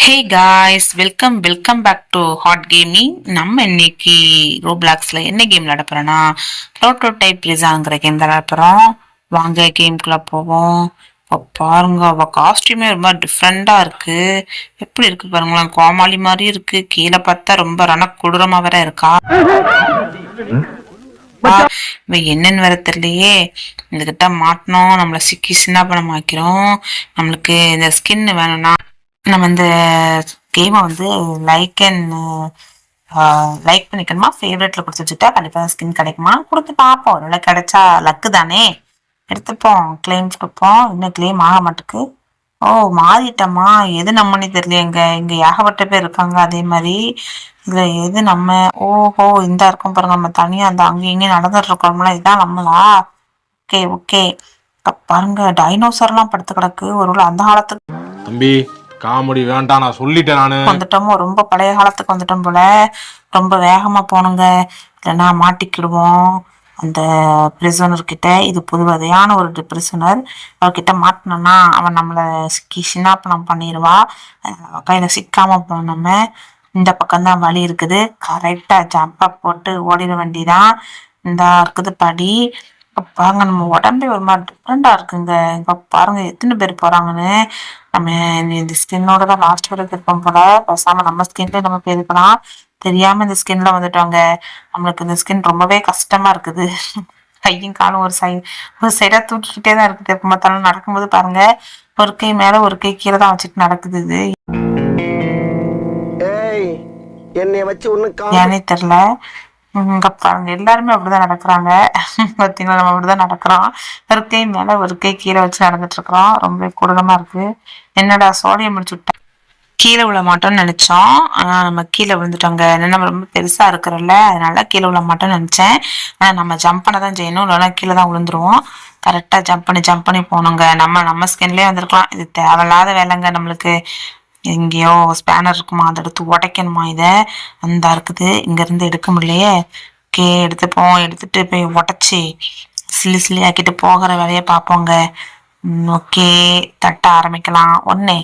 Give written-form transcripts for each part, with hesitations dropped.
Hey guys, welcome back to Hot Gaming. நம்ம இன்னைக்கு ரோப்ளாக்ஸ்ல என்ன கேம் விளையாட போறோம்னா ப்ரோட்டோடைப் ரிசாங்கிற கேம் விளையாட போறோம். வாங்க கேம்குள்ள போவோம். இப்போ பாருங்க, அவ காஸ்டியூமே ரொம்ப டிஃப்ரெண்டா இருக்கு. எப்படி இருக்கு பாருங்களேன், கோமாளி மாதிரி இருக்கு. கீழே பார்த்தா ரொம்ப ரணக்கொடூரமா வேற இருக்கா. இவ என்னன்னு வேற தெரியலையே. இந்த கிட்ட மாட்டினோம், நம்மள சிக்கி சின்ன பணம் ஆக்கிறோம். நம்மளுக்கு இந்த ஸ்கின் வேணும்னா நம்ம இந்த கேமை வந்து லைக் அண்ட் லைக் பண்ணிக்கணுமா, ஃபேவரட்ல கொடுத்து வச்சுட்டா கண்டிப்பா ஸ்கின் கிடைக்குமா, கொடுத்து பார்ப்போம். ஒருவேளை கிடைச்சா லக்கு தானே, எடுத்துப்போம். கிளைம்ஸ் கொடுப்போம். இன்னும் கிளைம் ஆக மாட்டுக்கு. ஓ, மாறிட்டோமா? எது நம்மன்னு தெரியல. இங்க ஏகப்பட்ட பேர் இருக்காங்க. அதே மாதிரி இதுல எது நம்ம? ஓஹோ, இந்த இருக்கும் பாருங்க. நம்ம தனியா அந்த அங்கேயும் இங்கேயும் நடந்துட்டு இருக்கோம்ல, இதுதான் நம்மளா? Okay okay. பாருங்க, டைனோசர் எல்லாம் படுத்து கிடக்கு. ஒருவேளை அந்த காலத்துக்கு தம்பி காமெடி வேண்டாம், நான் சொல்லிட்டேன். நானு வந்துட்டோமோ, ரொம்ப பழைய காலத்துக்கு வந்துட்டோம் போல. ரொம்ப வேகமா போனுங்க, இல்லைன்னா மாட்டிக்கிடுவோம் அந்த பிரிசனர் கிட்ட. இது புது வகையான ஒரு பிரிசனர். அவர்கிட்ட மாட்டினோம்னா அவன் நம்மளை சிக்கி சின்னாப்பனம் பண்ணிடுவா. கையில சிக்காம போனோம். நம்ம இந்த பக்கம்தான் வழி இருக்குது. கரெக்டா ஜம்பா போட்டு ஓடிட வேண்டிதான். இந்த இருக்குது படி. பாருங்க, நம்ம உடம்பே ஒரு மாதிரி டிஃப்ரெண்டா இருக்குங்க. இப்ப பாருங்க எத்தனை பேர் போறாங்கன்னு. நம்ம இந்த ஸ்கின்னோட தான் லாஸ்ட் வரைக்கும் இருப்போம் போல. பேசாம நம்ம ஸ்கின்ல நம்ம போயிருக்கலாம். தெரியாம இந்த ஸ்கின்ல வந்துட்டோங்க. நம்மளுக்கு இந்த ஸ்கின் ரொம்பவே கஷ்டமா இருக்குது. கையும் காலும் ஒரு சைடா தூக்கிக்கிட்டே தான் இருக்குது. எப்ப பார்த்தாலும் நடக்கும்போது பாருங்க, ஒரு கை மேல ஒரு கை கீழே தான் வச்சுட்டு நடக்குது. இது என்னைய வச்சு ஏனே தெரியல. இங்க பாருங்க, எல்லாருமே அப்படிதான் நடக்கிறாங்க. பார்த்தீங்களா, நம்ம அப்படிதான் நடக்கிறோம். ஒரு கை மேல ஒரு கை கீழே வச்சு நடந்துட்டு இருக்கிறோம். ரொம்ப கொடூரமா இருக்கு. என்னடா சோழியை முடிச்சு விட்டேன். கீழே விழ மாட்டோம்னு நினைச்சோம், ஆனா நம்ம கீழே விழுந்துட்டோங்க. நம்ம ரொம்ப பெருசா இருக்கிறல்ல, அதனால கீழே விழ மாட்டோம்னு நினைச்சேன். ஆனா நம்ம ஜம்ப் பண்ண தான் செய்யணும், இல்லைன்னா கீழே தான் விழுந்துருவோம். கரெக்டா ஜம்ப் பண்ணி போகணுங்க. நம்ம ஸ்கின்லயே வந்திருக்கலாம். இது தேவையில்லாத வேலைங்க நம்மளுக்கு. எங்கேயோ ஸ்பேனர் இருக்குமா, அதை எடுத்து உடைக்கணுமா. இதை அந்த இருக்குது, இங்க இருந்து எடுக்க முடியலையே. ஓகே, எடுத்துட்டு போய் உடச்சி சில்லி ஆக்கிட்டு போகிற வேலையை பார்ப்போங்க. ஓகே, தட்ட ஆரம்பிக்கலாம். 1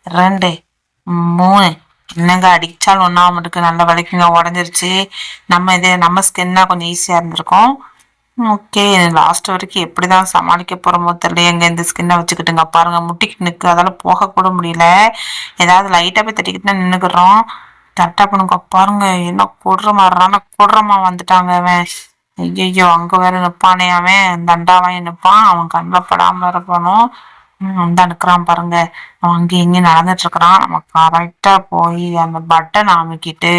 2 3. என்னங்க அடிச்சாலும் ஒன்றா மட்டுக்கு நல்ல வலிக்குங்க. உடஞ்சிருச்சு. நம்ம ஸ்கின்னா கொஞ்சம் ஈஸியா இருந்திருக்கும். ஓகே, லாஸ்ட் வரைக்கும் எப்படிதான் சமாளிக்க போறோமோ தெரியலையேங்க. இந்த ஸ்கின்னை வச்சுக்கிட்டுங்க பாருங்க, முட்டிக்கு நிற்கு. அதால போக கூட முடியல. ஏதாவது லைட்டா போய் தட்டிக்கிட்டு நின்னுக்கிறோம். கரெக்டா பண்ணுங்க பாருங்க. என்ன கொடுறமா வந்துட்டாங்க அவன். ஐயோ, அங்க வேற நிப்பானே அவன். தண்டாவன் நிப்பான். அவன் கண்ணில் படாம வேற போனோம். அந்த நிக்கிறான் பாருங்க. அவன் அங்கேயும் இங்கேயும் நடந்துட்டு இருக்கிறான். நம்ம கரெக்டா போய் அந்த பட்டன் அமைக்கிட்டு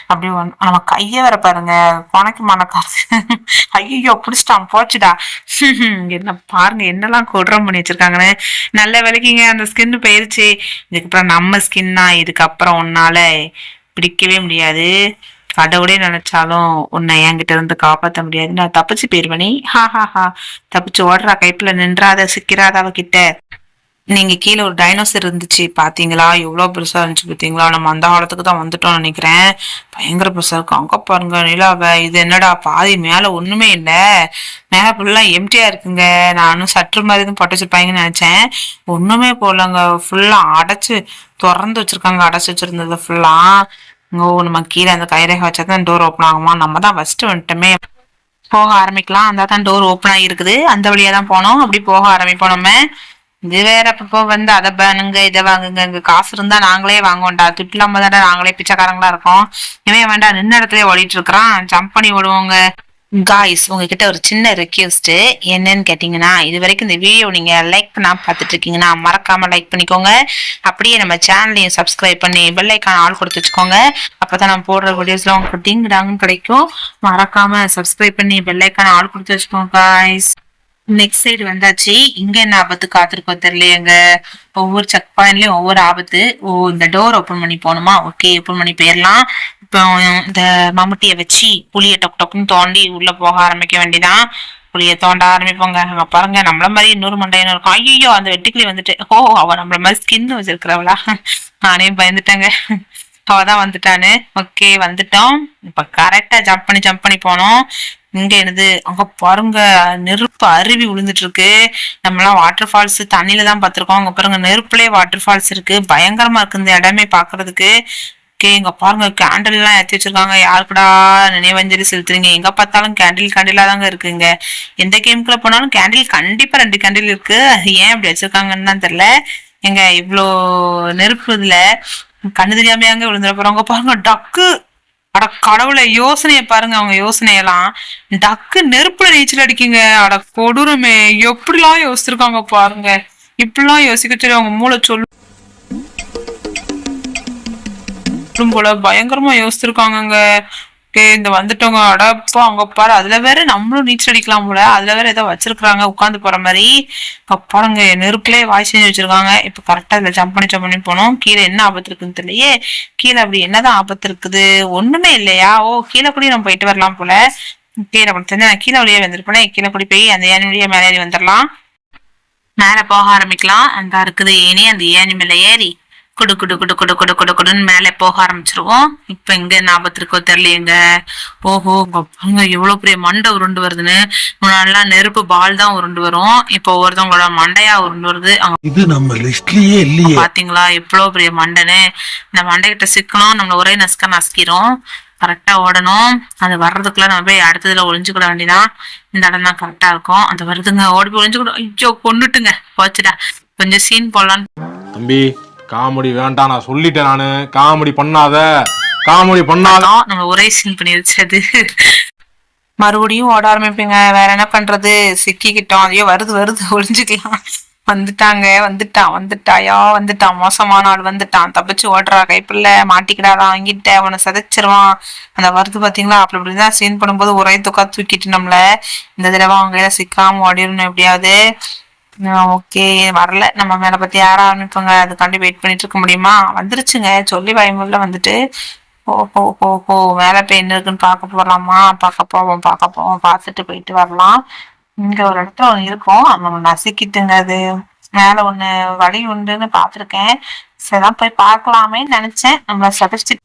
அப்படி நம்ம கைய வர பாருங்க, கொனைக்கு மணக்காசு. ஐயோ, பிடிச்சிட்டான், போச்சுடா. என்ன பாருங்க, என்னெல்லாம் கொடரம் பண்ணி வச்சிருக்காங்கன்னு. நல்ல விலைக்குங்க அந்த ஸ்கின் போயிருச்சு. இதுக்கப்புறம் நம்ம ஸ்கின்னா இதுக்கப்புறம் உன்னால பிடிக்கவே முடியாது. கடவுளே நினைச்சாலும் உன்னை என்கிட்ட இருந்து காப்பாற்ற முடியாது. நான் தப்பிச்சு போயிருவனே. ஹா, தப்பிச்சு ஓடுறா, கைப்புல நின்றாத, சிக்கிறாத அவகிட்ட. நீங்க கீழே ஒரு டைனோசர் இருந்துச்சு பாத்தீங்களா? எவ்வளவு பெருசா இருந்துச்சு பாத்தீங்களா? நம்ம அந்த காலத்துக்கு தான் வந்துட்டோம்னு நினைக்கிறேன். பயங்கர பெருசா இருக்கும். அங்க பாருங்க நிலாவ. இது என்னடா பாதி மேல ஒண்ணுமே இல்ல, மேல ஃபுல்லா எம்டியா இருக்குங்க. நானும் சற்று மாதிரி தான் போட்டு வச்சிருப்பாங்கன்னு நினைச்சேன். ஒண்ணுமே போலங்க, ஃபுல்லா திறந்து வச்சிருக்காங்க. அடைச்சு வச்சிருந்தது ஃபுல்லா. ஓ, நம்ம கீழே அந்த கைரேகை வச்சாதான் டோர் ஓப்பன் ஆகுமா? நம்ம தான் ஃபர்ஸ்ட் வந்துட்டோமே. போக ஆரம்பிக்கலாம். அந்த தான் டோர் ஓப்பன் ஆகிருக்குது. அந்த வழியா தான் போனோம். அப்படி போக ஆரம்பிப்போம் நம்ம. இது வேற அப்பப்போ வந்து அதை பானுங்க, இதை வாங்குங்க. இங்க காசு இருந்தா நாங்களே வாங்குவோம்டா. துட்டு இல்லாம தானே நாங்களே பிச்சைக்காரங்களா இருக்கோம். இவன் வேண்டாம், நின்ன இடத்துல ஓடிட்டு இருக்கிறான். ஜம்ப் பண்ணி ஓடுவோங்க. காய்ஸ், உங்ககிட்ட ஒரு சின்ன ரெக்வெஸ்ட். என்னன்னு கேட்டீங்கன்னா, இது வரைக்கும் இந்த வீடியோ நீங்க லைக் பண்ணாம பார்த்துட்டு இருக்கீங்கன்னா மறக்காம லைக் பண்ணிக்கோங்க. அப்படியே நம்ம சேனலையும் சப்ஸ்கிரைப் பண்ணி பெல் ஐக்கான் ஆல் கொடுத்து வச்சுக்கோங்க. அப்பதான் நம்ம போடுற வீடியோஸ்ல உங்களுக்கு டிங் டாங்னு கிடைக்கும். மறக்காம சப்ஸ்கிரைப் பண்ணி பெல் ஐக்கான் ஆல் கொடுத்து வச்சுக்கோங்க காய்ஸ். நெக்ஸ்ட் சைடு வந்தாச்சு. இங்க என்ன ஆபத்து காத்திருக்கோம் தெரியலையேங்க. ஒவ்வொரு செக் பாயிண்ட்லயும் ஒவ்வொரு ஆபத்து. ஓ, இந்த டோர் ஓபன் பண்ணி போகணுமா? ஓகே, ஓபன் பண்ணி போயிடலாம். இப்போ இந்த மம்முட்டிய வச்சு புளிய டொக்கு டொக்குன்னு தோண்டி உள்ள போக ஆரம்பிக்க வேண்டியதான். புளிய தோண்ட ஆரம்பிப்போங்க. அங்க பாருங்க, நம்மள மாதிரி இன்னொரு மண்டையனும் இருக்கும். ஐயோ, அந்த வெட்டுக்கிளி வந்துட்டு. ஓ, அவ நம்மள மாதிரி ஸ்கின் வச்சிருக்கிறவளா? நானே பயந்துட்டேங்க. அவதான் வந்துட்டானு. ஓகே, வந்துட்டோம். இப்ப கரெக்டா ஜம்ப் பண்ணி போனோம். இங்க என்னது அங்க பாருங்க, நெருப்பு அருவி விழுந்துட்டு இருக்கு. நம்ம எல்லாம் வாட்டர் ஃபால்ஸ் தண்ணியில தான் பாத்திருக்கோம். அங்க பாருங்க நெருப்புலயே வாட்டர் ஃபால்ஸ் இருக்கு. பயங்கரமா இருக்கு இந்த இடமே பாக்குறதுக்கு. ஓகே, இங்க பாருங்க கேண்டில் எல்லாம் ஏத்தி வச்சிருக்காங்க. யாருக்குடா நினைவஞ்சலி செலுத்துறீங்க? எங்க பார்த்தாலும் கேண்டிலா தாங்க இருக்குங்க. எந்த கேமுக்குள்ள போனாலும் கேண்டில் கண்டிப்பா 2 கேண்டில் இருக்கு. ஏன் இப்படி வச்சிருக்காங்கன்னு தான் தெரியல. எங்க இவ்வளோ நெருப்பு இதுல கண்ணு தெரியாமையாங்க விழுந்துட போறவங்க. பாருங்க டக்கு, அட கடவுளை யோசனைய பாருங்க. அவங்க யோசனையெல்லாம் டக்கு நெருப்புல நீச்சல் அடிக்குங்க. அட கொடூரமே, எப்படிலாம் யோசிச்சிருக்காங்க பாருங்க. இப்படிலாம் யோசிக்க சொல்லி அவங்க மூளை சொல்லும் போல பயங்கரமா யோசிச்சிருக்காங்கங்க. இந்த வந்துட்டவங்க அடப்பா அங்க பாரு, அதுல வேற நம்மளும் நீச்சல் அடிக்கலாம் போல. அதுல வேற ஏதோ வச்சிருக்காங்க உட்காந்து போற மாதிரி. பாருங்க நெருப்புலயே வாய் செஞ்சு வச்சிருக்காங்க. இப்ப கரெக்டா இதுல ஜம்ப் பண்ணி போனோம். கீழே என்ன ஆபத்து இருக்குன்னு தெரியலையே. கீழே அப்படி என்னதான் ஆபத்து இருக்குது? ஒண்ணுமே இல்லையா? ஓ, கீழே கூடி நம்ம போயிட்டு வரலாம் போல. கீழே தெரிஞ்சு நான் கீழே வழியே வந்துருப்பேன். கீழே கூடி போய் அந்த ஏணி வழியா மேலே ஏறி வந்துடலாம். மேல போக ஆரம்பிக்கலாம். அங்க இருக்குது ஏணி. அந்த ஏணி மேல ஏறி குடு குடு குடு குடு குடு குடு குடுன்னு மேலே போக ஆரம்பிச்சிருவோம். இப்ப எங்க என்ன ஆபத்து இருக்கோ தெரியலையேங்க. ஓஹோ, பாருங்க எவ்வளவு பெரிய மண்டை உருண்டு வருதுன்னு. முன்னாடிலாம் நெருப்பு பால் தான் உருண்டு வரும். இப்போ ஒருத்தவங்களோட மண்டையா உருண்டு வருது. இது நம்ம லிஸ்ட்லயே இல்லையே. பாத்தீங்களா எவ்வளவு பெரிய மண்டைன்னு? இந்த மண்டைகிட்ட சிக்கணும், நம்மள ஒரே நசுக்கிரும். கரெக்டா ஓடணும். அது வர்றதுக்குள்ள நம்ம போய் அடுத்ததுல ஒளிஞ்சுக்கிட வேண்டியதான். இந்த இடம் தான் கரெக்டா இருக்கும். அது வருதுங்க, ஓடி போய் ஒளிஞ்சுக்கிடும். ஐயோ கொண்டுட்டுங்க, போச்சுடா. கொஞ்சம் சீன் போடலாம். தம்பி காமெடி வேண்டாம் நான் சொல்லிட்டேன் நானு. காமெடி பண்ணாத. நம்ம ஒரே சீன் பண்ணி வச்சது. மறுபடியும் ஓட ஆரம்பிப்பீங்க. வேற என்ன பண்றது? சிக்கிக்கிட்டோம். ஐயோ வருது ஒளிஞ்சுக்கலாம். வந்துட்டான் மோசமான ஆள் வந்துட்டான். தப்பிச்சு ஓடுறா. கைப்பிள்ள மாட்டிக்கிடாதான், வாங்கிட்ட அவனை சதைச்சிருவான். அந்த வருது பாத்தீங்களா? அப்படிதான் சீன் பண்ணும்போது ஒரே தூக்கிட்டு நம்மள இந்த தடவை அவங்க கையில சிக்காம ஓடிடணும் எப்படியாவது. ஓகே, வரல. நம்ம மேல பத்தி யாரா ஆரம்பிப்பாங்க, அதுக்காண்டி வெயிட் பண்ணிட்டு இருக்க முடியுமா? வந்துருச்சுங்க, சொல்லி பயமுள்ள வந்துட்டு. ஓஹோ, மேல போய் என்ன இருக்குன்னு பார்க்க போலாமா? பார்க்க போவோம் பார்த்துட்டு போயிட்டு வரலாம். இங்க ஒரு இடத்துல ஒண்ணு இருக்கும், அவங்க நசுக்கிட்டுங்க. அது மேல ஒண்ணு வழி உண்டுன்னு பாத்திருக்கேன். சரிதான் போய் பார்க்கலாமே நினைச்சேன். நம்மள சதச்சு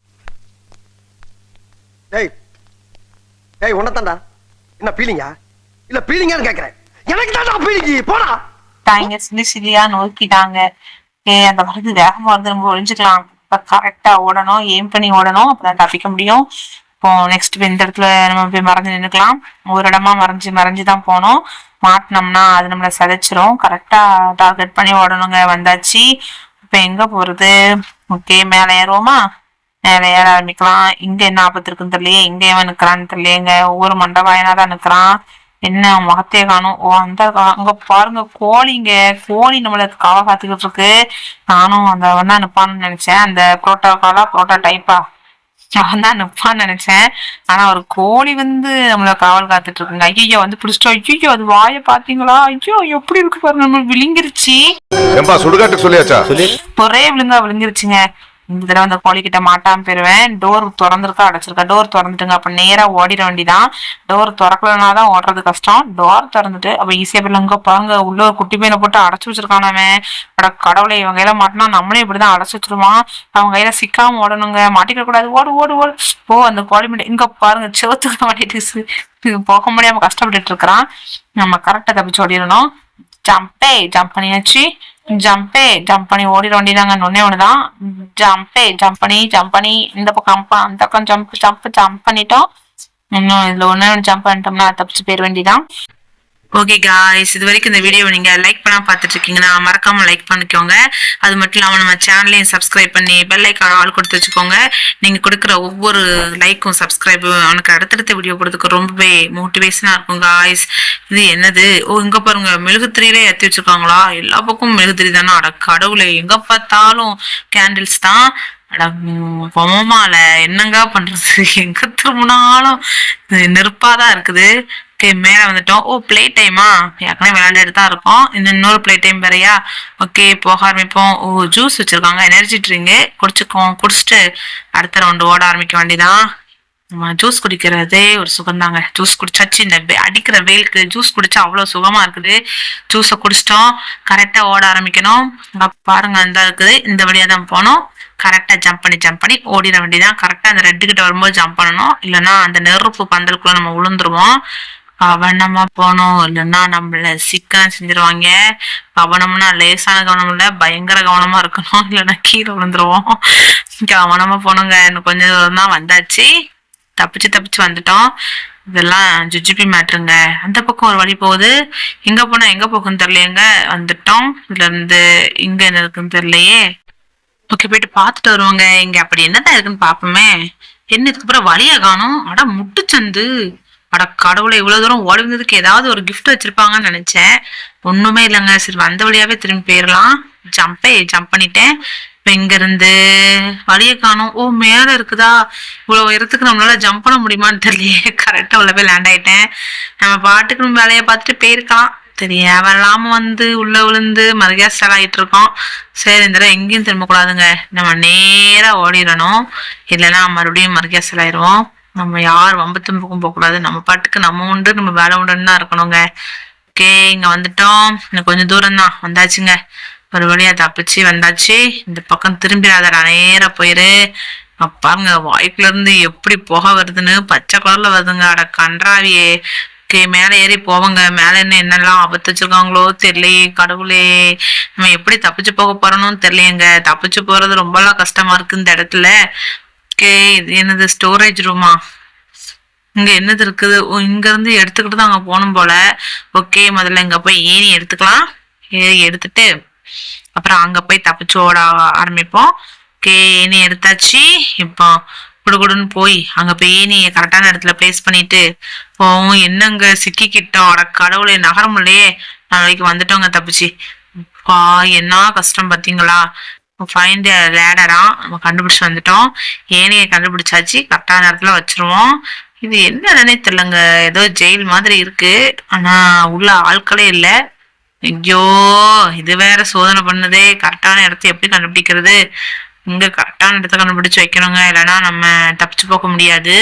உன்னதாண்டா என்ன பீலிங்கா? இல்ல பீலிங்கான்னு கேக்குறேன். எனக்கு தான் பீலிங்கி. போடா. சிலியா நோக்கிட்டாங்க. அந்த வருது வேகமா வந்து நம்ம ஒழிஞ்சுக்கலாம். கரெக்டா ஓடணும், எய்ம் பண்ணி ஓடணும், அப்பதான் தப்பிக்க முடியும். இப்போ நெக்ஸ்ட் இந்த இடத்துல நம்ம போய் மறைஞ்சு நின்னுக்கலாம். ஒரு இடமா மறைஞ்சுதான் போனோம். மாட்டினோம்னா அது நம்மள சதைச்சிரும். கரெக்டா டார்கெட் பண்ணி ஓடணுங்க. வந்தாச்சு. இப்ப எங்க போறது? ஓகே, மேல ஏறுவோமா? மேல ஏற ஆரம்பிக்கலாம். இங்க என்ன ஆபத்து இருக்குன்னு தெரியலையே. இங்க எவன் நிக்கிறான்னு தெரியலையேங்க. ஒவ்வொரு மண்டபாயனாதான் நிக்கிறான். என்ன முகத்தையே காணும். ஓ, அங்க பாருங்க கோழி நம்மளுக்கு காவ காத்துக்கிட்டு இருக்கு. நானும் அந்த அவன் தான் நிப்பான்னு நினைச்சேன். அந்த புரோட்டா டைப்பா அவன் தான் நிப்பான்னு நினைச்சேன். ஆனா ஒரு கோழி வந்து நம்மள காவல் காத்துட்டு இருக்குங்க. ஐயோ வந்து பிடிச்சிட்டோம். ஐயோ அது வாய பாத்தீங்களா? ஐயோ எப்படி இருக்கு பாருங்க. நம்ம விழுங்கிருச்சு. ஒரே விழுங்கிருச்சுங்க. இந்த தடவை அந்த கோழி கிட்ட மாட்டாம போயிருவேன். டோர் அடைச்சிருக்கா. டோர் திறந்துட்டுங்க. அப்ப நேரா ஓடிட வேண்டிதான். டோர் திறக்கலனாதான் ஓடுறது கஷ்டம். டோர் திறந்துட்டு அப்ப ஈஸியா போயிடலாம். பாருங்க உள்ள ஒரு குட்டி பையனை போட்டு அடைச்சு வச்சிருக்கானே. அட கடவுளை, இவங்க கையில மாட்டினா நம்மளே இப்படிதான் அடைச்சு வச்சிருவான். அவங்க கையில சிக்காம ஓடணுங்க. மாட்டிக்க கூடாது. ஓடு. ஓ, அந்த கோழி மட்டும் இங்க பாருங்க செவத்துக்கு மாட்டிட்டு போக முடியாம கஷ்டப்பட்டுட்டு இருக்கிறான். நம்ம கரெக்டா தப்பிச்சு ஓடிடணும். ஜம்ப் பண்ணியாச்சு. ஜம்ப் பண்ணி ஓடிட வேண்டியதாங்க. ஒண்ணுதான். ஜம்ப் பண்ணி இந்த பக்கம் அந்த பக்கம் ஜம்ப் பண்ணிட்டோம். இன்னும் இதுல ஒண்ணு ஜம்ப் பண்ணிட்டோம்னா தப்பிச்சு போயிட வேண்டியதான். ஓகே காய்ஸ், இது வரைக்கும் இந்த வீடியோ நீங்க லைக் பண்ணா பாத்துட்டு இருக்கீங்கன்னா மறக்காம லைக் பண்ணிக்கோங்க. அது மட்டும் இல்லாம நம்ம சேனலையும் சப்ஸ்கிரைப் பண்ணி பெல் ஐக்கான் ஆல் கொடுத்து வச்சுக்கோங்க. நீங்க கொடுக்குற ஒவ்வொரு லைக்கும் சப்ஸ்கிரைபும் அவனுக்கு அடுத்தடுத்த வீடியோ கொடுத்துக்க ரொம்பவே மோட்டிவேஷனா இருக்கும் காய்ஸ். இது என்னது? ஓ, இங்க பாருங்க மெழுகுத்திரியிலே ஏற்றி வச்சிருக்காங்களா? எல்லா பக்கமும் மெழுகுத்திரி தானே. அட கடவுளை, எங்க பார்த்தாலும் கேண்டில்ஸ் தான். பொம்மால என்னங்க பண்றது? எங்க திரும்பினாலும் நெருப்பாதான் இருக்குது. மேல வந்துட்டோம். ஓ, பிளே டைமா? ஏற்கனவே விளையாண்டுட்டு தான் இருக்கோம். இன்னொரு பிளே டைம் வேறையா? ஓகே, போக ஆரம்பிப்போம். ஓ, ஜூஸ் வச்சிருக்காங்க, எனர்ஜி ட்ரிங்க் குடிச்சுட்டு அடுத்த ரவுண்டு ஓட ஆரம்பிக்க வேண்டியதான். ஜூஸ் குடிக்கிறதே ஒரு சுகம்தாங்க. ஜூஸ் குடிச்சாச்சு. இந்த அடிக்கிற வெயிலுக்கு ஜூஸ் குடிச்சா அவ்வளவு சுகமா இருக்குது. ஜூஸை குடிச்சிட்டோம். கரெக்டா ஓட ஆரம்பிக்கணும். அங்க பாருங்க அந்த இருக்குது. இந்த வழியா தான் போனோம். கரெக்டா ஜம்ப் பண்ணி ஓடிட வேண்டியதான். கரெக்டா அந்த ரெட்டு கிட்ட வரும்போது ஜம்ப் பண்ணணும். இல்லைன்னா அந்த நெருப்பு பந்தலுக்குள்ள நம்ம விழுந்துருவோம். கவனமா போனோம், இல்லைன்னா நம்மள சிக்கனம் செஞ்சிருவாங்க. கவனம்னா லேசான கவனம் இல்ல, பயங்கர கவனமா இருக்கணும், இல்லைன்னா கீழே விழுந்துருவோம். கவனமா போனோங்க. இன்னும் கொஞ்சம் தூரம் தான் வந்தாச்சு. தப்பிச்சு வந்துட்டோம். இதெல்லாம் ஜுஜிபி மேட்ருங்க. அந்த பக்கம் ஒரு வழி போகுது. எங்க போனா எங்க போகுன்னு தெரியலையேங்க. வந்துட்டோம். இதுல இருந்து இங்க என்ன இருக்குன்னு தெரியலையே. ஓகே, போயிட்டு பாத்துட்டு வருவாங்க. இங்க அப்படி என்னதான் இருக்குன்னு பாப்போமே. என்ன இதுக்கப்புறம் வழியா காணும். அட முட்டுச்சந்து. அட கடவுளை, இவ்வளவு தூரம் ஓடி வந்ததுக்கு ஏதாவது ஒரு கிஃப்ட் வச்சிருப்பாங்கன்னு நினைச்சேன். ஒண்ணுமே இல்லைங்க. சரி, வந்த வழியாவே திரும்பி போயிடலாம். ஜம்ப் பண்ணிட்டேன். இப்ப இங்க இருந்து வழிய காணும். ஓ, மேல இருக்குதா? இவ்வளவு உயரத்துக்கு நம்மளால ஜம்ப் பண்ண முடியுமான்னு தெரியலையே. கரெக்டா உள்ள போய் லேண்ட் ஆயிட்டேன். நம்ம பாட்டுக்கு நம்ம வேலையை பார்த்துட்டு போயிருக்கலாம். தெரியாம வந்து உள்ள விழுந்து மறுகாசல் ஆயிட்டு இருக்கோம். சரி, இந்த தடவை எங்கேயும் திரும்ப கூடாதுங்க. நம்ம நேரா ஓடிடணும். இல்லைன்னா மறுபடியும் மறுகாசல் ஆயிடுவோம். நம்ம யார் வம்பு தும்புக்கும் போக கூடாது. நம்ம பாட்டுக்கு நம்ம உண்டு, நம்ம வேலை உண்டுன்னு தான் இருக்கணுங்க. ஓகே, இங்க வந்துட்டோம். இன்னும் கொஞ்சம் தூரம் தான் வந்தாச்சுங்க. ஒரு வழியா தப்பிச்சு வந்தாச்சு. இந்த பக்கம் திரும்பிடாதடா, நேரா போயிரு. பாருங்க, வாய்க்குல இருந்து எப்படி புகை வருதுன்னு. பச்சை கலர்ல வருதுங்க. அட கன்றாவியே. ஓகே, மேல ஏறி போவாங்க. மேல என்னெல்லாம் ஆபத்து வச்சிருக்காங்களோ தெரியலையே. கடவுளே, நம்ம எப்படி தப்பிச்சு போக போறோம்னு தெரியலையேங்க. தப்பிச்சு போறது ரொம்பலாம் கஷ்டமா இருக்கு இந்த இடத்துல. ஓகே, இது என்னது? ஸ்டோரேஜ் ரூமா? இங்க என்னது இருக்குது? இங்க இருந்து எடுத்துக்கிட்டு தான் அங்க போகணும் போல. ஓகே, முதல்ல இங்க போய் ஏணி எடுத்துக்கலாம். ஏறி எடுத்துட்டு அப்புறம் அங்க போய் தப்பிச்சு ஓட ஆரம்பிப்போம். ஓகே, ஏணி எடுத்தாச்சு. இப்போ குடுகுடுன்னு போய் அங்க போய் ஏணியை கரெக்டான இடத்துல பிளேஸ் பண்ணிட்டு போவோம். என்னங்க சிக்கிக்கிட்டோம். அட கடவுளை, நகரமுல்லையே. நாளைக்கு வந்துட்டோங்க தப்பிச்சு. என்ன கஷ்டம் பாத்தீங்களா? ஃபைண்ட் லேடரா நம்ம கண்டுபிடிச்சு வந்துட்டோம். ஏனைய கண்டுபிடிச்சாச்சு. கரெக்டான இடத்துல வச்சிருவோம். இது என்னன்னே தெரியலங்க. ஏதோ ஜெயில் மாதிரி இருக்கு. ஆனா உள்ள ஆட்களே இல்ல. ஐயோ, இது வேற சோதனை பண்ணுதே. கரெக்டான இடத்த எப்படி கண்டுபிடிக்கிறது? இங்க கரெக்டான இடத்த கண்டுபிடிச்சு வைக்கணுங்க. இல்லைன்னா நம்ம தப்பிச்சு போக முடியாது.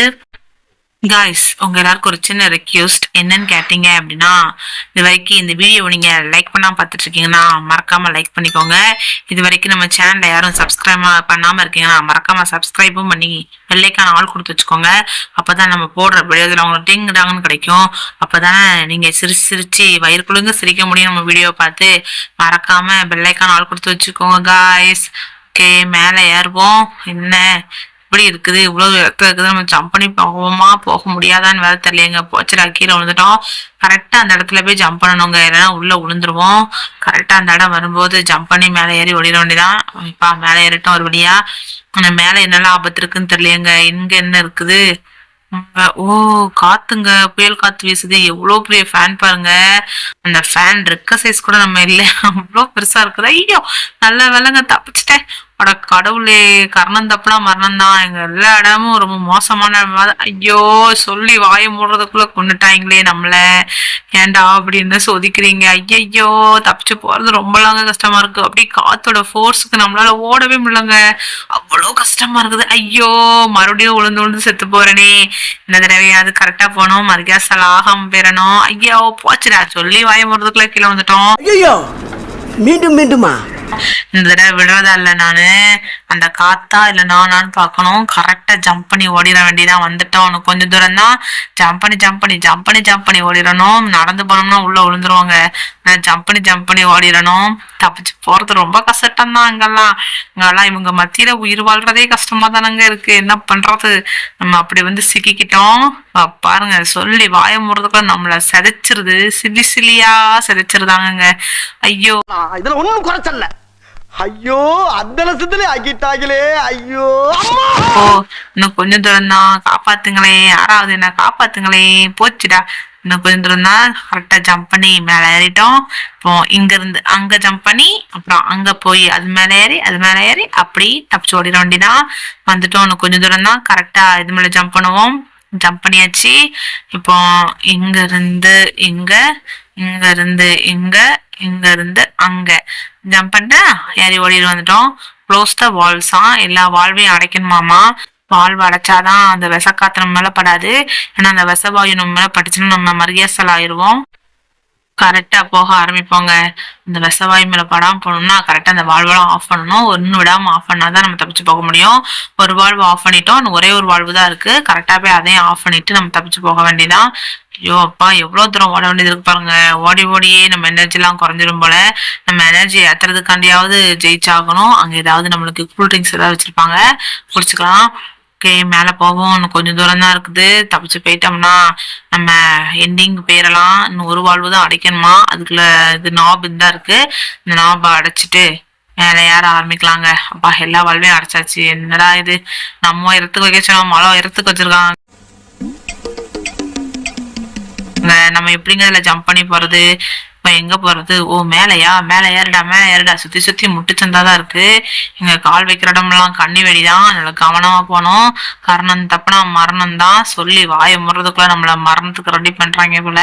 காய்ஸ், உங்க எல்லாருக்கும் ஒரு சின்ன ரெக்வெஸ்ட். என்னன்னு கேட்டீங்க அப்படின்னா, இது வரைக்கும் இந்த வீடியோவை நீங்க லைக் பண்ணாம பார்த்துட்டு இருக்கீங்கன்னா மறக்காம லைக் பண்ணிக்கோங்க. இது வரைக்கும் நம்ம சேனல்ல யாரும் சப்ஸ்கிரைப் பண்ணாம இருக்கீங்கன்னா மறக்காம சப்ஸ்கிரைபும் பண்ணி வெள்ளைக்கான ஆள் கொடுத்து வச்சுக்கோங்க. அப்பதான் நம்ம போடுற வீடியோல உங்களுக்கு டிங் டாங்கன்னு கிடைக்கும். அப்பதானே நீங்க சிரிச்சு வயிறு குழுங்க சிரிக்க முடியும். நம்ம வீடியோ பார்த்து மறக்காம வெள்ளைக்கான ஆள் கொடுத்து வச்சுக்கோங்க காய்ஸ். ஓகே, மேல ஏறுவோம். என்ன இப்படி இருக்குது? இவ்வளவு இடத்துல இருக்குது. நம்ம ஜம்ப் பண்ணி போவோமா போக முடியாதான்னு வேற தெரியலையங்க. போச்சுடா, கீழே விழுந்துட்டோம். கரெக்டா அந்த இடத்துல போய் ஜம்ப் பண்ணணுங்க. இல்லைன்னா உள்ள விழுந்துருவோம். கரெக்டா அந்த இடம் வரும்போது ஜம்ப் பண்ணி மேலே ஏறி ஓடிட வேண்டியதான். இப்ப மேலே ஏறிட்டோம் ஒரு வழியா. ஆனா மேல என்னெல்லாம் ஆபத்து இருக்குன்னு தெரியலையங்க. இங்க என்ன இருக்குது? ஓ, காத்துங்க. புயல் காத்து வீசுது. எவ்வளவு பெரிய ஃபேன் பாருங்க. அந்த ஃபேன் ரெக்க சைஸ் கூட நம்ம இல்ல, அவ்வளோ பெருசா இருக்குது. ஐயோ, நல்ல வேலைங்க தப்பிச்சுட்டேன். அட கடவுளே, கர்ணம் தப்புனா மரணம் தான். எங்க எல்லா இடமும் ரொம்ப மோசமான இடம். ஐயோ, சொல்லி வாய மூடுறதுக்குள்ள கொண்டுட்டாங்களே நம்மள. ஏன்டா அப்படின்னு சோதிக்கிறீங்க? ஐயோ, தப்பிச்சு போறது ரொம்பலாங்க கஷ்டமா இருக்கு. அப்படி காத்தோட ஃபோர்ஸுக்கு நம்மளால ஓடவே முடியலங்க. அவ்வளோ கஷ்டமா இருக்குது. ஐயோ, மறுபடியும் விழுந்து செத்து போறேனே. இந்த தடவையாவது கரெக்டா போனோம். மறுகாசல் ஆகாம போயிடணும். ஐயோ, போச்சுடா, சொல்லி வாய மூடுறதுக்குள்ள கீழே வந்துட்டோம். ஐயோ, மீண்டுமா? இந்த தடவை விடுறதா இல்ல நானு. அந்த காத்தா இல்ல நானான்னு பாக்கணும். கரெக்டா ஜம்ப் பண்ணி ஓடிட வேண்டியதான். வந்துட்டோம். உனக்கு கொஞ்சம் தூரம் தான். ஜம்ப் பண்ணி ஓடிடணும். நடந்து போனோம்னா உள்ள விழுந்துருவாங்க. ஜம்ப் பண்ணி ஓடிடணும். தப்பிச்சு போறது ரொம்ப கஷ்டம் தான். இங்கெல்லாம் இவங்க மத்தியில உயிர் வாழ்றதே கஷ்டமா தானங்க இருக்கு. என்ன பண்றது? நம்ம அப்படி வந்து சிக்கிக்கிட்டோம். பாருங்க, சொல்லி வாய முறதுக்குள்ள நம்மள செதைச்சிருது. சிலியா செதைச்சிருதாங்க. ஐயோ, இதுல ஒண்ணும் குறைச்சல்ல. ஐயோ, அந்த லட்சத்துல ஆக்கிட்டாங்களே. ஐயோ, ஓ, இன்னும் கொஞ்சம் தூரம் தான். காப்பாத்துங்களே, யாராவது என்ன காப்பாத்துங்களே. போச்சுடா, இன்னும் கொஞ்சம் தூரம் தான். கரெக்டா ஜம்ப் பண்ணி மேல ஏறிட்டோம். இப்போ இங்க இருந்து அங்க ஜம்ப் பண்ணி அப்புறம் அங்க போய் அது மேல ஏறி அப்படி தப்பிச்சு ஓடிட வேண்டியதான். வந்துட்டோம். இன்னும் கொஞ்சம் தூரம் தான். கரெக்டா இது மேல ஜம்ப் பண்ணுவோம். ஜம்ப் பண்ணியாச்சு. இப்போ இங்க இருந்து இங்க இருந்து அங்க ஜம்ப் பண்ணிட்டு ஏறி ஓடிட்டு வந்துட்டோம். க்ளோஸ் த வால்ஸா, எல்லா வால்வையும் அடைக்கணுமாமா. வாழ்வு அடைச்சாதான் அந்த விஷக்காத்து நம்ம மேல படாது. ஏன்னா அந்த விஷவாயு நம்ம மேல பட்டுச்சுன்னா நம்ம மரியாசல் ஆயிடுவோம். கரெக்டா போக ஆரம்பிப்போங்க. இந்த விஷவாயு மேல படாம போகணும்னா கரெக்டா அந்த வால்வெல்லாம் ஆஃப் பண்ணணும். ஒன்னு விடாம ஆஃப் பண்ணாதான் நம்ம தப்பிச்சு போக முடியும். ஒரு வால்வு ஆஃப் பண்ணிட்டோம், இன்னும் ஒரே ஒரு வால்வு தான் இருக்கு. கரெக்டா போய் அதையும் ஆஃப் பண்ணிட்டு நம்ம தப்பிச்சு போக வேண்டியதான். ஐயோ அப்பா, எவ்வளவு தூரம் ஓட வேண்டியது இருக்கு பாருங்க. ஓடி ஓடியே நம்ம எனர்ஜி எல்லாம் குறைஞ்சிரும் போல. நம்ம எனர்ஜி ஏத்துறதுக்காண்டியாவது ஜெயிச்சாகணும். அங்க ஏதாவது நம்மளுக்கு கூல் ட்ரிங்க்ஸ் ஏதாவது வச்சிருப்பாங்க, குடிச்சுக்கலாம். ஓகே, மேல போவோம். இன்னும் கொஞ்சம் தூரம் தான் இருக்குது. தப்பிச்சு போயிட்டோம்னா நம்ம எண்டிங் போயிடலாம். இன்னும் ஒரு வாழ்வு தான் அடைக்கணுமா. அதுக்குள்ள இது நாப் தான் இருக்கு. இந்த நாபை அடைச்சிட்டு மேல ஏற ஆரம்பிக்கலாங்க. அப்பா, எல்லா வாழ்வையும் அடைச்சாச்சு. என்னடா இது, நம்ம இடத்துக்கு வைக்க சொன்னா மழை இடத்துக்கு வச்சிருக்காங்க. நம்ம எப்படிங்க இதுல ஜம்ப் பண்ணி போறது? இப்ப எங்க போறது? ஓ, மேலையா? மேல ஏறுடா. சுத்தி சுத்தி முட்டுச்சந்தாதான் இருக்கு. இங்க கால் வைக்கிற இடம்லாம் கண்ணி வெடிதான். அதனால கவனமா போனோம். கரணம் தப்புனா மரணம் தான். சொல்லி வாய முறதுக்குள்ள நம்மள மரணத்துக்கு ரெடி பண்றாங்க போல.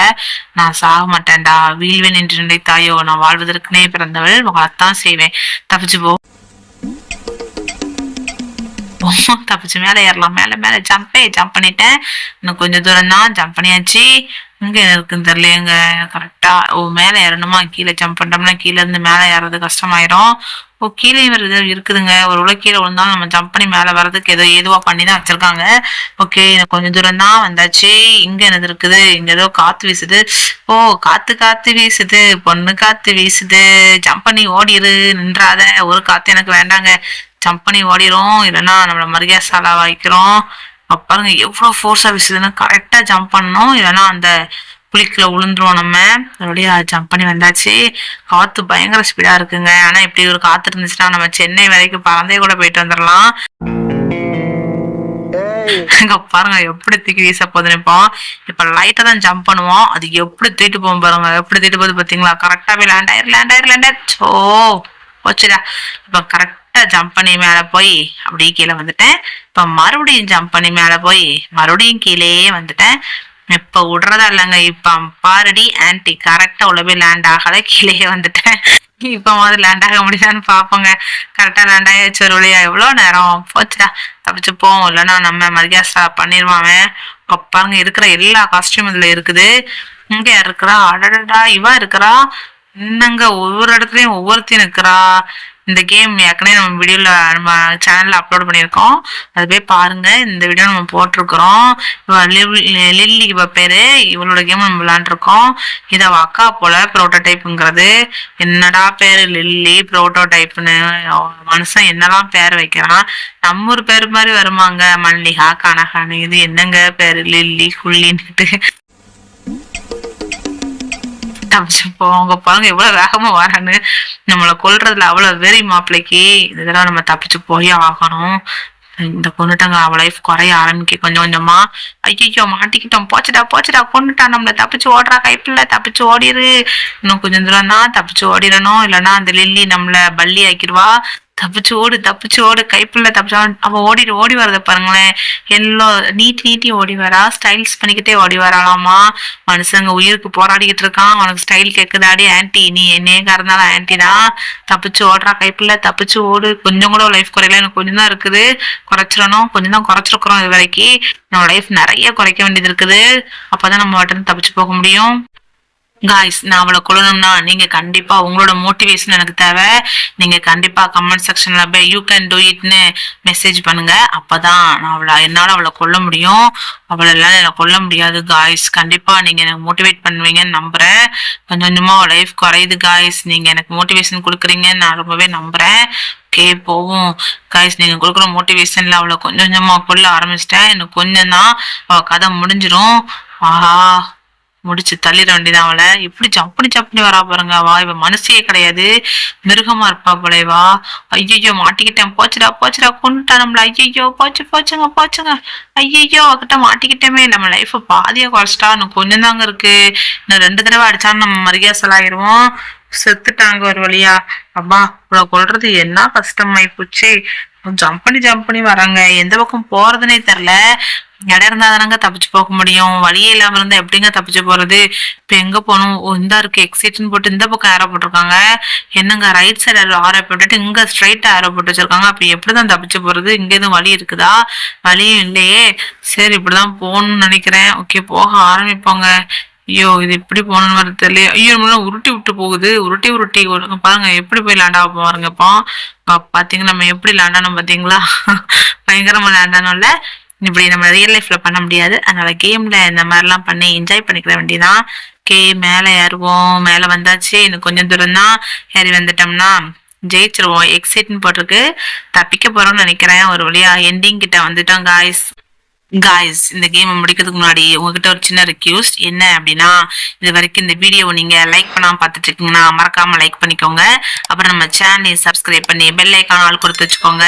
நான் சாக மாட்டேன்டா. வீழ்வேன் என்று நினைத்தாயோ, நான் வாழ்வதற்குனே பிறந்தவள், வாழத்தான் செய்வேன். தப்பிச்சு போ. தப்பிச்சு மேல ஏறலாம். மேல ஜம்ப் பண்ணிட்டேன். இன்னும் கொஞ்சம் தூரம் தான். ஜம்ப் பண்ணியாச்சு. இங்க இருக்குன்னு தெரியலையேங்க கரெக்டா. ஓ, மேல ஏறணுமா? கீழே ஜம்ப் பண்ணிட்டோம்னா கீழே இருந்து மேல ஏறது கஷ்டமாயிரும். ஓ, கீழே வருது இருக்குதுங்க. ஒரு உள்ள கீழே விழுந்தாலும் நம்ம ஜம்ப் பண்ணி மேல வர்றதுக்கு ஏதுவா பண்ணிதான் வச்சிருக்காங்க. ஓகே, கொஞ்சம் தூரம் தான் வந்தாச்சு. இங்க என்னது இருக்குது? இங்க ஏதோ காத்து வீசுது. ஓ, காத்து வீசுது, பொண்ணு காத்து வீசுது. ஜம்ப் பண்ணி ஓடிரு, நின்றாத. ஒரு காத்து எனக்கு வேண்டாங்க. ஜம்ப் பண்ணி ஓடிரும், இல்லைன்னா நம்மள மரியாதை வைக்கிறோம். பாருங்க எவ்வளவு ஃபோர்ஸா வீசுதுன்னு. கரெக்டா ஜம்ப் பண்ணணும், இல்லைன்னா அந்த குளிக்குள்ள விழுந்துருவோம் நம்ம. அப்படியே ஜம்ப் பண்ணி வந்தாச்சு. காத்து பயங்கர ஸ்பீடா இருக்குங்க. ஆனா இப்படி ஒரு காத்து இருந்துச்சுன்னா நம்ம சென்னை வரைக்கும் பறந்தே கூட போயிட்டு வந்துடலாம். இங்க பாருங்க எப்படி தூக்கி வீச போகுதுன்னு. இப்ப லைட்டா தான் ஜம்ப் பண்ணுவோம். அது எப்படி தூக்கிட்டு போகும் பாருங்க. எப்படி தூக்கிட்டு போகுது பாத்தீங்களா? கரெக்டா போய் லேண்ட் சோ போச்சுடா. இப்ப கரெக்டா ஜம்ப் பண்ணி மேல போய் அப்படியே கீழே வந்துட்டேன். இப்ப மறுபடியும் ஜம்ப் பண்ணி மேல போய் மறுபடியும் கீழே வந்துட்டேன். இப்ப விடுறதா இல்லைங்க. இப்ப பாருடி ஆன்டி, கரெக்டா உள்ள போய் லேண்ட் ஆகல, கீழே வந்துட்டேன். இப்ப மாதிரி லேண்ட் ஆக முடியுதான்னு பாப்போங்க. கரெக்டா லேண்ட் ஆயாச்சு ஒரு வழியா. எவ்வளவு நேரம் போச்சுடா. தப்பிச்சு போவோம், இல்லைன்னா நம்ம மரியாதை பண்ணிருவாங்க. பாருங்க இருக்கிற எல்லா காஸ்டியூம் இதுல இருக்குது. இங்க இருக்கிறா, அடடா இவா இருக்கிறா. இன்னங்க ஒவ்வொரு இடத்துலயும் ஒவ்வொருத்தையும் இருக்கிறா. இந்த கேம் ஏற்கனவே நம்ம வீடியோல நம்ம சேனல்ல அப்லோட் பண்ணியிருக்கோம், அது போய் பாருங்க. இந்த வீடியோ நம்ம போட்டிருக்கிறோம். லில்லி இவ பேரு. இவளோட கேம் நம்ம விளையாண்டுருக்கோம். இத அவ அக்கா போல புரோட்டோடைப்புங்கிறது. என்னடா பேரு லில்லி புரோட்டோடைப்னு. மனுஷன் என்னெல்லாம் பேர் வைக்கிறான். நம்ம ஒரு பேரு மாதிரி வருமாங்க. மல்லிகா, கனகானு. இது என்னங்க பேரு லில்லி குள்ளின்னுட்டு. தப்பிச்சுப்போம். பாருங்க எவ்வளவு வேகமா வரான்னு. நம்மளை கொல்றதுல அவ்வளவு வெறி மாப்பிள்ளைக்கு. இதெல்லாம் நம்ம தப்பிச்சு போய் ஆகணும். இந்த கொண்டுட்டாங்க. அவ லைஃப் குறைய ஆரம்பிக்க கொஞ்சம் கொஞ்சமா. ஐயோ மாட்டிக்கிட்டோம். போச்சுடா கொண்டுட்டா நம்மள. தப்பிச்சு ஓடுறா கைப்புல. தப்பிச்சு ஓடிரு. இன்னும் கொஞ்சம் தூரம் தான். தப்பிச்சு ஓடிடணும், இல்லைன்னா அந்த லில்லி நம்மள பள்ளி ஆக்கிடுவா. தப்பிச்சு ஓடு கைப்புள்ள. தப்பிச்சு அவ ஓடி வரத பாருங்களேன். எல்லாம் நீட்டி ஓடி வரா. ஸ்டைல்ஸ் பண்ணிக்கிட்டே ஓடி வராலாமா. மனுஷங்க உயிருக்கு போராடிக்கிட்டு இருக்கான். அவனுக்கு ஸ்டைல் கேக்குதாடி ஆன்டி. நீ என்னையக்கா இருந்தாலும் ஆன்டி தான். தப்பிச்சு ஓடுறா கைப்புள்ள. தப்பிச்சு ஓடு. கொஞ்சம் கூட லைஃப் குறையல. எனக்கு கொஞ்சம் தான் இருக்குது. குறைச்சிடணும். கொஞ்சம் தான் குறைச்சிருக்கிறோம். இது வரைக்கும் நம்ம லைஃப் நிறைய குறைக்க வேண்டியது இருக்குது. அப்பதான் நம்ம வாட்டிருந்து தப்பிச்சு போக முடியும். காய்ஸ், நான் அவளை கொல்லணும்னா நீங்க கண்டிப்பா உங்களோட மோட்டிவேஷன் எனக்கு தேவை. நீங்க கண்டிப்பா கமெண்ட் செக்ஷன்ல போய் யூ கேன் டூ இட்னு மெசேஜ் பண்ணுங்க. அப்பதான் நான் என்னால அவளை கொல்ல முடியும். அவளை எல்லாம் எனக்கு கொல்ல முடியாது காய்ஸ். கண்டிப்பா நீங்க எனக்கு மோட்டிவேட் பண்ணுவீங்கன்னு நம்புறேன். கொஞ்சம் கொஞ்சமா அவள் லைஃப் குறையுது காய்ஸ். நீங்க எனக்கு மோட்டிவேஷன் கொடுக்குறீங்கன்னு நான் ரொம்பவே நம்புறேன். ஓகே போவோம் காய்ஸ். நீங்க கொடுக்குற மோட்டிவேஷன்ல அவளை கொஞ்சம் கொஞ்சமா கொல்ல ஆரம்பிச்சிட்டேன். இன்னும் கொஞ்சம் தான் அவ கதை முடிஞ்சிரும். ஆஹா, முடிச்சு தள்ளிட வேண்டியதான் அவளை. எப்படி ஜப்பனி வரா பாருங்க. வா, இவ மனசே கிடையாது, மிருகமா இருப்பா போலேவா. ஐயோ மாட்டிக்கிட்டேன். போச்சுடா கொண்டுட்டா நம்மள. ஐயோ போச்சுங்க. ஐயோ அவகிட்ட மாட்டிக்கிட்டேமே. நம்ம லைஃப பாதியா குறைச்சிட்டா. இன்னும் கொஞ்சம் தாங்க இருக்கு. இன்னும் 2 தடவை அடிச்சாலும் நம்ம மரியாசலாயிருவோம். செத்துட்டாங்க ஒரு வழியா. அப்பா இவ்வளவு கொள்றது என்ன கஷ்டமாயி போச்சு. ஜம்ப் பண்ணி வராங்க. எந்த பக்கம் போறதுனே தெரியல. இடம் இருந்தா தானங்க தப்பிச்சு போக முடியும். வழியே இல்லாம இருந்தா எப்படிங்க தப்பிச்சு போறது? இப்ப எங்க போகணும்? ஓ, இந்தா இருக்கு எக்ஸிட்னு போட்டு இந்த பக்கம் ஏரோ போட்டிருக்காங்க. என்னங்க ரைட் சைடு ஆரோ போட்டுட்டு இங்க ஸ்ட்ரைட் ஆரோ போட்டு வச்சிருக்காங்க. அப்ப எப்படிதான் தப்பிச்சு போறது? இங்க எதுவும் வழி இருக்குதா? வழியும் இல்லையே. சரி, இப்படிதான் போகணும்னு நினைக்கிறேன். ஓகே, போக ஆரம்பிப்போங்க. ஐயோ, இது எப்படி போகணும்னு வர தெரியல. ஐயோ, நம்மளாம் உருட்டி விட்டு போகுது. உருட்டி உருட்டி பாருங்க எப்படி போய் லேண்ட் ஆக போவாருங்க. இப்போ பாத்தீங்கன்னா நம்ம எப்படி லேண்ட் ஆனோம் பாத்தீங்களா? பயங்கரமா லேண்ட் ஆனோம்ல. இப்படி நம்ம ரியல் லைஃப்ல பண்ண முடியாது. அதனால கேம்ல இந்த மாதிரிலாம் பண்ணி என்ஜாய் பண்ணிக்கிற வேண்டியதான். கே, மேல ஏறுவோம். மேல வந்தாச்சு. இன்னும் கொஞ்சம் தூரம் தான். ஏறி வந்துட்டோம்னா ஜெயிச்சிருவோம். எக்ஸிட்னு போட்டிருக்கு. தப்பிக்க போறோம்னு நினைக்கிறேன். ஒரு வழியா எண்டிங் கிட்ட வந்துட்டோம் காய்ஸ். இந்த கேம் முடிக்கிறதுக்கு முன்னாடி உங்ககிட்ட ஒரு சின்ன ரிக்வெஸ்ட் என்ன அப்படின்னா, இது வரைக்கும் இந்த வீடியோவை நீங்க லைக் பண்ணாம பார்த்துட்டு இருக்கீங்கன்னா மறக்காம லைக் பண்ணிக்கோங்க. அப்புறம் நம்ம சேனலையும் சப்ஸ்கிரைப் பண்ணி பெல் ஐக்கான் ஆல் கொடுத்து வச்சுக்கோங்க.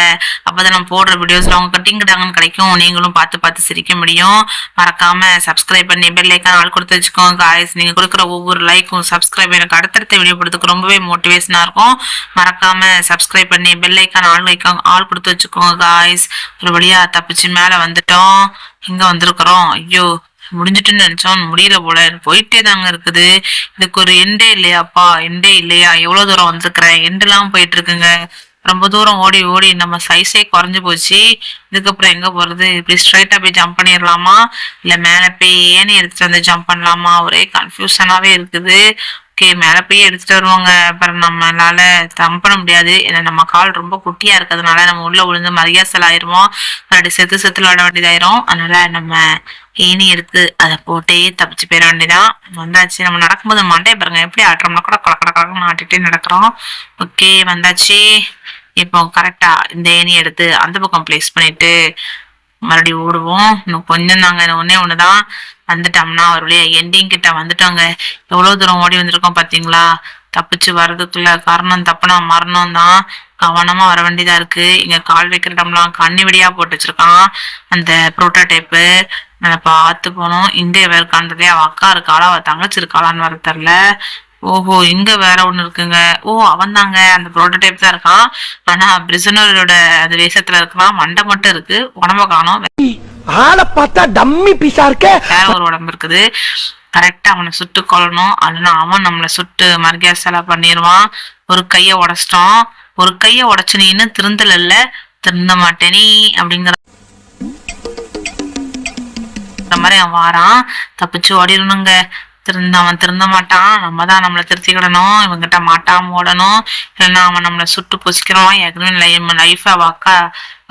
அப்பதான் நம்ம போடுற வீடியோஸ்ல உங்க கட்டிங்கிட்டாங்கன்னு கிடைக்கும். நீங்களும் பார்த்து சிரிக்க முடியும். மறக்காம சப்ஸ்கிரைப் பண்ணி பெல் ஐக்கான் ஆல் கொடுத்து வச்சுக்கோங்க காய்ஸ். நீங்க கொடுக்குற ஒவ்வொரு லைக்கும் சப்ஸ்கிரைப் எனக்கு அடுத்தடுத்த வீடியோ போடுறதுக்கு ரொம்பவே மோட்டிவேஷனா இருக்கும். மறக்காம சப்ஸ்கிரைப் பண்ணி பெல் ஐக்கான் ஆல் கொடுத்து வச்சுக்கோங்க காய்ஸ். ஒரு வழியா தப்பிச்சு மேல வந்துட்டோம். இங்க வந்திருக்கிறோம். ஐயோ, முடிஞ்சிட்டுன்னு நினைச்சோம். முடியல போல. போயிட்டே தாங்க இருக்குது. இதுக்கு ஒரு எண்டே இல்லையாப்பா? எண்டே இல்லையா? எவ்வளவு தூரம் வந்திருக்கிறேன். எண்டெல்லாம் போயிட்டு இருக்குங்க. ரொம்ப தூரம் ஓடி ஓடி நம்ம சைஸே குறைஞ்சு போச்சு. இதுக்கப்புறம் எங்க போறது? இப்படி ஸ்ட்ரைட்டா போய் ஜம்ப் பண்ணிடலாமா, இல்ல மேல போய் ஏனி எடுத்துட்டு வந்து ஜம்ப் பண்ணலாமா? ஒரே கன்ஃபியூஷனாவே இருக்குது. ஓகே, மேல போய் எடுத்துட்டு வருவாங்க. அப்புறம் நம்மளால ஜம்ப் பண்ண முடியாது. ஏன்னா நம்ம கால் ரொம்ப குட்டியா இருக்கிறதுனால நம்ம உள்ள விழுந்து மரியாசல் ஆயிருவோம். அப்படி செத்து விளாட வேண்டியதாயிரும். அதனால நம்ம ஏனி எடுத்து அதை போட்டே தப்பிச்சு போயிட வேண்டியதான். வந்தாச்சு. நம்ம நடக்கும்போது மண்டே பாருங்க எப்படி ஆட்டுறோம்னா கூட கடக்கடன்னு ஆட்டிட்டே நடக்கிறோம். ஓகே, வந்தாச்சு. இப்போ கரெக்டா இந்த ஏனி எடுத்து அந்த பக்கம் பிளேஸ் பண்ணிட்டு மறுபடியும் ஓடுவோம். இன்னும் கொஞ்சம் தாங்க. ஒண்ணுதான். வந்துட்டோம்னா ஒரு வழியா எண்டிங் கிட்ட வந்துட்டோங்க. எவ்வளவு தூரம் ஓடி வந்திருக்கோம் பாத்தீங்களா? தப்பிச்சு வர்றதுக்குள்ள காரணம் தப்புனா மரணம் தான். கவனமா வர வேண்டியதா இருக்கு. இங்க கால் வைக்கிற இடம்லாம் கண்ணி வெடியா போட்டு வச்சிருக்கான் அந்த புரோட்டோடைப்பு. நான் பார்த்து போனோம். இங்க வேற இருக்கான்றதே அவ அக்கா இருக்காளா அவ தங்கச்சி இருக்காளான்னு வர தெரியல. ஓஹோ, இங்க வேற ஒண்ணு இருக்குங்க. ஓ, அவன் தாங்க அந்த புரோட்டோடைப் தான் இருக்கான். ஆனா பிரிசனரோட அந்த வேஷத்துல இருக்கான். மண்டை மட்டும் இருக்கு, உடம்ப காணோம். ஆளை பார்த்தா டம்மி பீஸா இருக்க. வேற ஒரு உடம்பு இருக்குது. கரெக்டா அவனை சுட்டு கொள்ளணும். அதுனா அவன் நம்மளை சுட்டு மர்கியாசலா பண்ணிடுவான். ஒரு கைய உடைச்சிட்டோம். ஒரு கைய உடைச்சு நீ இன்னும் திருந்தல, திருந்த மாட்டேனி அப்படிங்கிற மாதிரி அவன் வாரான். தப்பிச்சு ஓடிடணுங்க. அவன் திருந்த மாட்டான். நம்ம தான் நம்மளை திருத்திக்கிடணும். இவங்கிட்ட மாட்டாம ஓடணும். இல்லைன்னா அவன் நம்மளை சுட்டு பொசிக்கிறான். ஏற்கனவே லைஃப் அவ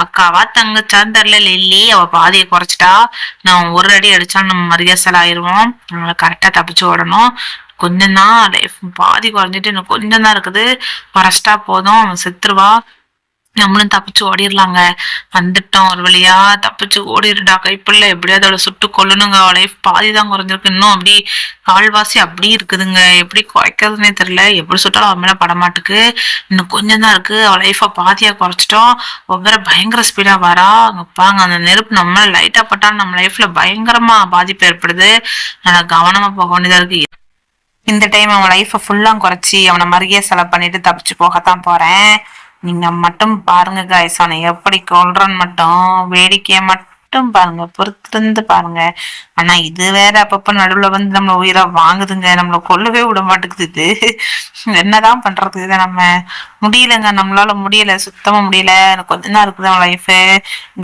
அக்காவா தங்கச்சான்னு தெரியல. லில்லி அவ பாதியை குறைச்சிட்டா. நான் ஒரு அடி அடிச்சாலும் நம்ம மரியாசல் ஆயிருவோம். நம்மளை கரெக்டா தப்பிச்சு ஓடணும். கொஞ்சம் தான் லைஃப் பாதி குறைஞ்சிட்டு இன்னும் கொஞ்சம் தான் இருக்குது. குறைச்சிட்டா போதும், அவன் செத்துருவா. நம்மளும் தப்பிச்சு ஓடிடலாங்க. வந்துட்டோம். ஒரு வழியா தப்பிச்சு ஓடிடுடா. கைப்புள்ள எப்படியாவது அவளை சுட்டு கொல்லணுங்க. அவள் லைஃப் பாதி தான் குறைஞ்சிருக்கு. இன்னும் அப்படி கால்வாசி அப்படி இருக்குதுங்க. எப்படி குறைக்கிறதுனே தெரியல. எப்படி சுட்டாலும் அவன் மேல படமாட்டுக்கு. இன்னும் கொஞ்சம் தான் இருக்கு. அவள் லைஃபை பாதியா குறைச்சிட்டோம். ஒவ்வொரு பயங்கர ஸ்பீடா வரா. அங்க பாங்க அந்த நெருப்பு நம்ம லைட்டா பட்டாலும் நம்ம லைஃப்ல பயங்கரமா பாதிப்பு ஏற்படுது. நல்லா கவனமா போக வேண்டியதா இருக்கு. இந்த டைம் அவன் லைஃபை ஃபுல்லா குறைச்சி அவனை மறுகிய செலவு பண்ணிட்டு தப்பிச்சு போகத்தான் போறேன். நீங்க மட்டும் பாருங்க காய்ஸ், அவனை எப்படி கொல்றன்னு மட்டும் வேடிக்கைய மட்டும் பாருங்க, பொறுத்திருந்து பாருங்க. ஆனா இது வேற அப்பப்ப நடுவுல வந்து நம்மள உயிரா வாங்குதுங்க. நம்மள கொல்லவே விட மாட்டேங்குது. என்னதான் பண்றது? இதை நம்ம முடியலங்க. நம்மளால முடியல, சுத்தமா முடியல. எனக்கு கொஞ்சம் தான் இருக்குது அவன் லைஃப்.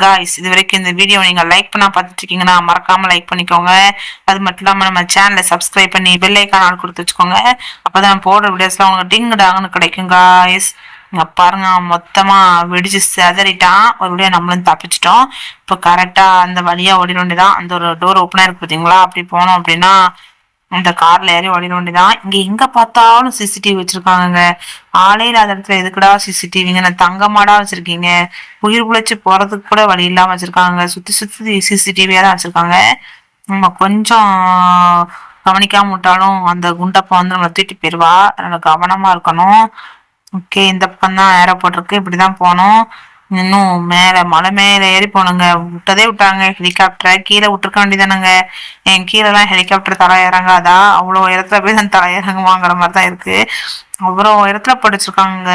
காய்ஸ், இது வரைக்கும் இந்த வீடியோ நீங்க லைக் பண்ணா பார்த்துட்டு இருக்கீங்கன்னா மறக்காம லைக் பண்ணிக்கோங்க. அது மட்டும் இல்லாம நம்ம சேனலை சப்ஸ்கிரைப் பண்ணி பெல் ஐக்கான் ஆல் கொடுத்து வச்சுக்கோங்க. அப்பதான் போடுற வீடியோஸ்லாம் உங்களுக்கு டிங் டாங்கன்னு கிடைக்கும் காய்ஸ். இங்க பாருங்க, மொத்தமா வெடிச்சு செதறிட்டான். ஒரு வழியா நம்மளும் தப்பிச்சிட்டோம். இப்ப கரெக்டா அந்த வழியா ஓடிட வேண்டியதான். அந்த ஒரு டோர் ஓப்பனா இருக்கு பாத்தீங்களா? அப்படி போனோம் அப்படின்னா அந்த கார்ல ஏறி ஓடிட வேண்டியதான். இங்க எங்க பார்த்தாலும் சிசிடிவி வச்சிருக்காங்க. ஆளே இல்லாத இடத்துல எதுக்குடா சிசிடிவிங்க? நான் தங்கமாடா வச்சிருக்கீங்க. உயிர் பிழைச்சு போறதுக்கு கூட வழி இல்லாம வச்சிருக்காங்க. சுத்தி சுத்தி சிசிடிவியா தான் வச்சிருக்காங்க. நம்ம கொஞ்சம் கவனிக்காம விட்டாலும் அந்த குண்டப்ப வந்து நம்மளை தூக்கிட்டு போயிருவா. அதனால கவனமா இருக்கணும். ஓகே, இந்த பக்கம் தான் ஏரோபோர்ட் இருக்கு. இப்படிதான் போனோம். இன்னும் மேல மலை மேல ஏறி போனோங்க. விட்டாங்க ஹெலிகாப்டரை. கீழே விட்டுருக்க வேண்டியதானுங்க. என் கீழே எல்லாம் ஹெலிகாப்டர் தலை இறங்காதா? அவ்வளோ இடத்துல போய் தான் தலை இறங்குவாங்கிற மாதிரி தான் இருக்கு. அவ்வளோ இடத்துல படிச்சிருக்காங்க.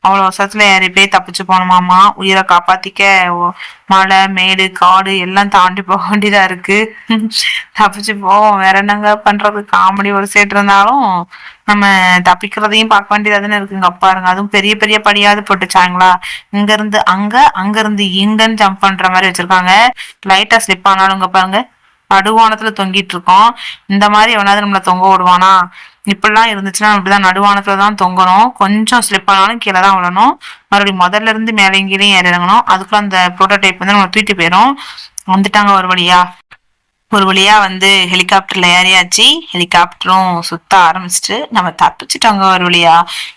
அவ்வளோ வருஷத்துல ஏறி போய் தப்பிச்சு போனோமாமா. உயிரை காப்பாத்திக்க மலை மேடு காடு எல்லாம் தாண்டி போக வேண்டியதா இருக்கு. தப்பிச்சு போவோம், வேற என்னங்க பண்றது. காமெடி ஒரு சைடு இருந்தாலும் நம்ம தப்பிக்கிறதையும் பார்க்க வேண்டியதானே இருக்குங்க. பாருங்க, அதுவும் பெரிய பெரிய படியாவது போட்டுச்சாங்களா. இங்க இருந்து அங்க இருந்து இங்கன்னு ஜம்ப் பண்ற மாதிரி வச்சிருக்காங்க. லைட்டா ஸ்லிப் ஆனாலும் இங்க பாருங்க நடுவானத்துல தொங்கிட்டு இருக்கோம். இந்த மாதிரி எவனாவது நம்மள தொங்க விடுவானா? இப்படிலாம் இருந்துச்சுன்னா இப்படிதான் நடுவானத்துலதான் தொங்கணும். கொஞ்சம் ஸ்லிப் ஆனாலும் கீழே தான் விழணும். மறுபடியும் முதல்ல இருந்து மேலே கீழே இறங்கணும். அதுக்குள்ள அந்த ப்ரோட்டோடைப் வந்து நம்ம தூக்கிட்டு போயிடும். வந்துட்டாங்க ஒரு வழியா வந்து ஹெலிகாப்டர்ல ஏறியாச்சு. ஹெலிகாப்டரும் சுத்த ஆரம்பிச்சுட்டு நம்ம தப்பிச்சுட்டாங்க ஒரு வழியா.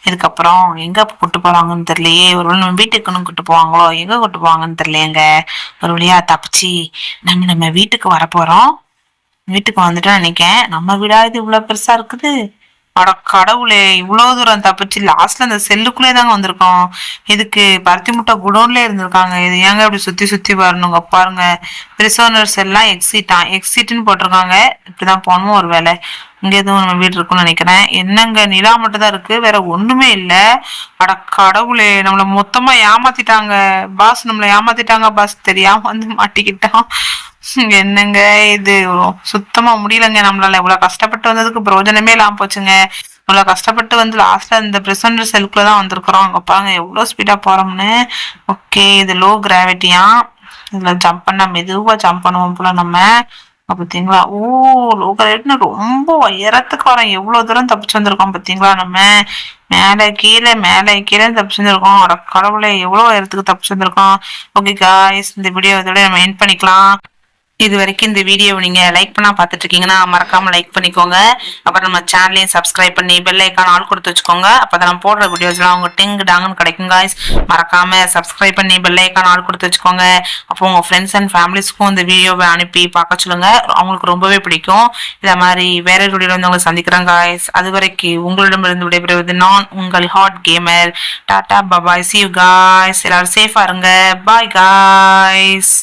இதுக்கப்புறம் எங்க கூட்டு போறாங்கன்னு தெரியலையே. ஒரு நம்ம வீட்டுக்குன்னு கூட்டு போவாங்களோ, எங்க கூட்டு போவாங்கன்னு தெரியலையேங்க. ஒரு வழியா தப்பிச்சு நம்ம வீட்டுக்கு வரப்போறோம். வீட்டுக்கு வந்துட்டோம் நினைக்கேன். நம்ம வீடா இது இவ்வளவு பெருசா இருக்குது. அட கடவுளே, இவ்வளவு தூரம் தப்பிச்சு லாஸ்ட்ல அந்த செல்லுக்குள்ளே தாங்க வந்திருக்கோம். இதுக்கு பருத்தி முட்டை குடோன்ல இருந்திருக்காங்க. இது ஏங்க அப்படி சுத்தி சுத்தி வரணுங்க. பாருங்க, பிரிசோனர்ஸ் எல்லாம் எக்ஸிட்னு போட்டிருக்காங்க. இப்படிதான் போகணும். ஒரு வேலை இங்க எதுவும் நம்ம வீடு இருக்குன்னு நினைக்கிறேன். என்னங்க நிலா மட்டும் தான் இருக்கு, வேற ஒண்ணுமே இல்ல. அட கடவுளே, நம்மள மொத்தமா ஏமாத்திட்டாங்க பாஸ். பாஸ், தெரியாம வந்து மாட்டிக்கிட்டோம். என்னங்க இது, சுத்தமா முடியலங்க நம்மளால. இவ்வளவு கஷ்டப்பட்டு வந்ததுக்கு பிரயோஜனமே இல்லாம போச்சுங்க. இவ்வளவு கஷ்டப்பட்டு வந்து லாஸ்ட்ல இந்த பிரிசனர் செல்குள்ளதான் வந்திருக்கிறோம். அங்க பாருங்க எவ்வளவு ஸ்பீடா போறோம்னு. ஓகே, இது லோ கிராவிட்டியா. இதுல ஜம்ப் பண்ணா மெதுவா ஜம்ப் பண்ணுவோம் போல நம்ம. பாத்தீங்களா? ஓ, லோ கிராவிட்டின்னு ரொம்ப உயரத்துக்கு வரோம். எவ்வளவு தூரம் தப்பிச்சு வந்திருக்கோம் பாத்தீங்களா நம்ம. மேலே கீழே தப்பிச்சு வந்திருக்கோம். அட கடவுளே, எவ்வளவு உயரத்துக்கு தப்பிச்சு வந்திருக்கோம். ஓகே காய்ஸ், இந்த வீடியோ இதோட நம்ம எண்ட் பண்ணிக்கலாம். இது வரைக்கும் இந்த வீடியோவை நீங்க லைக் பண்ணா பார்த்துட்டு இருக்கீங்கன்னா மறக்காம லைக் பண்ணிக்கோங்க. அப்புறம் நம்ம சேனலையும் சப்ஸ்கிரைப் பண்ணி பெல் ஐக்கான் ஆல் கொடுத்து வச்சுக்கோங்க. அப்பதான் நம்ம போடுற வீடியோஸ்லாம் உங்க டிங்கு டாங்குன்னு கிடைக்கும் காய்ஸ். மறக்காம சப்ஸ்கிரைப் பண்ணி பெல் ஐக்கான் ஆல் கொடுத்து வச்சுக்கோங்க. அப்போ உங்க ஃப்ரெண்ட்ஸ் அண்ட் ஃபேமிலிஸ்க்கும் இந்த வீடியோவை அனுப்பி பார்க்க சொல்லுங்க. அவங்களுக்கு ரொம்பவே பிடிக்கும். இத மாதிரி வேற வீடியோல வந்து உங்களை சந்திக்கிறேன் காய்ஸ். அது வரைக்கும் உங்களிடமிருந்து விடைபெறுவது நான் உங்கள் Hot Gamer. Tata bye, see you guys. எல்லாரும் சேஃபா இருங்க. Bye guys.